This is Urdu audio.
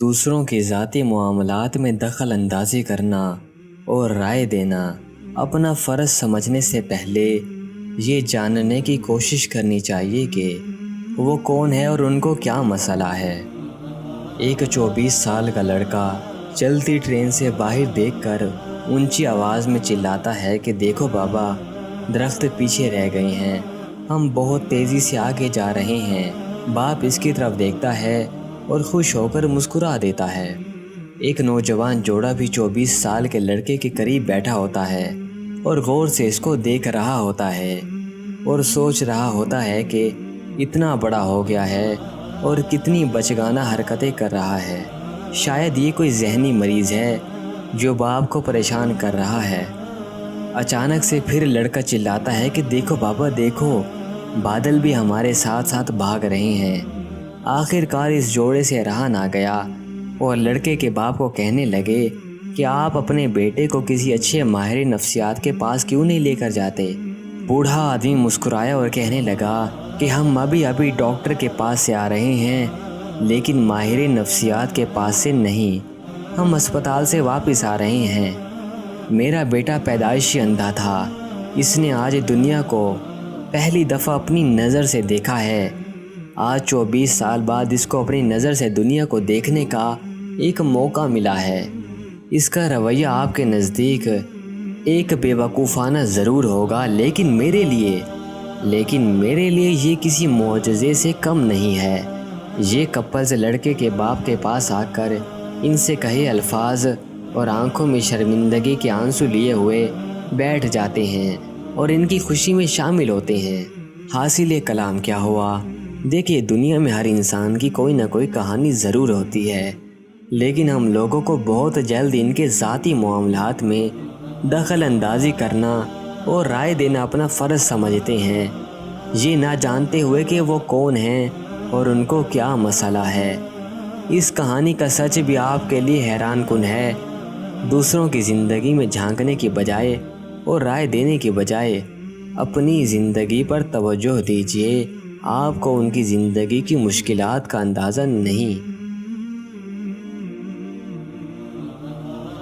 دوسروں کے ذاتی معاملات میں دخل اندازی کرنا اور رائے دینا اپنا فرض سمجھنے سے پہلے یہ جاننے کی کوشش کرنی چاہیے کہ وہ کون ہے اور ان کو کیا مسئلہ ہے۔ ایک 24 سال کا لڑکا چلتی ٹرین سے باہر دیکھ کر اونچی آواز میں چلاتا ہے کہ دیکھو بابا، درخت پیچھے رہ گئے ہیں، ہم بہت تیزی سے آگے جا رہے ہیں۔ باپ اس کی طرف دیکھتا ہے اور خوش ہو کر مسکرا دیتا ہے۔ ایک نوجوان جوڑا بھی 24 سال کے لڑکے کے قریب بیٹھا ہوتا ہے اور غور سے اس کو دیکھ رہا ہوتا ہے اور سوچ رہا ہوتا ہے کہ اتنا بڑا ہو گیا ہے اور کتنی بچگانہ حرکتیں کر رہا ہے۔ شاید یہ کوئی ذہنی مریض ہے جو باپ کو پریشان کر رہا ہے۔ اچانک سے پھر لڑکا چلاتا ہے کہ دیکھو بابا دیکھو، بادل بھی ہمارے ساتھ ساتھ بھاگ رہے ہیں۔ آخر کار اس جوڑے سے رہا نہ گیا اور لڑکے کے باپ کو کہنے لگے کہ آپ اپنے بیٹے کو کسی اچھے ماہر نفسیات کے پاس کیوں نہیں لے کر جاتے؟ بوڑھا آدمی مسکرایا اور کہنے لگا کہ ہم ابھی ڈاکٹر کے پاس سے آ رہے ہیں، لیکن ماہر نفسیات کے پاس سے نہیں، ہم اسپتال سے واپس آ رہے ہیں۔ میرا بیٹا پیدائشی اندھا تھا، اس نے آج دنیا کو پہلی دفعہ اپنی نظر سے دیکھا ہے۔ آج 24 سال بعد اس کو اپنی نظر سے دنیا کو دیکھنے کا ایک موقع ملا ہے۔ اس کا رویہ آپ کے نزدیک ایک بے وقوفانہ ضرور ہوگا، لیکن میرے لیے یہ کسی معجزے سے کم نہیں ہے۔ یہ کپلز لڑکے کے باپ کے پاس آ کر ان سے کہے الفاظ اور آنکھوں میں شرمندگی کے آنسو لیے ہوئے بیٹھ جاتے ہیں اور ان کی خوشی میں شامل ہوتے ہیں۔ حاصل کلام کیا ہوا؟ دیکھیے، دنیا میں ہر انسان کی کوئی نہ کوئی کہانی ضرور ہوتی ہے، لیکن ہم لوگوں کو بہت جلد ان کے ذاتی معاملات میں دخل اندازی کرنا اور رائے دینا اپنا فرض سمجھتے ہیں، یہ نہ جانتے ہوئے کہ وہ کون ہیں اور ان کو کیا مسئلہ ہے۔ اس کہانی کا سچ بھی آپ کے لیے حیران کن ہے۔ دوسروں کی زندگی میں جھانکنے کی بجائے اور رائے دینے کی بجائے اپنی زندگی پر توجہ دیجیے۔ آپ کو ان کی زندگی کی مشکلات کا اندازہ نہیں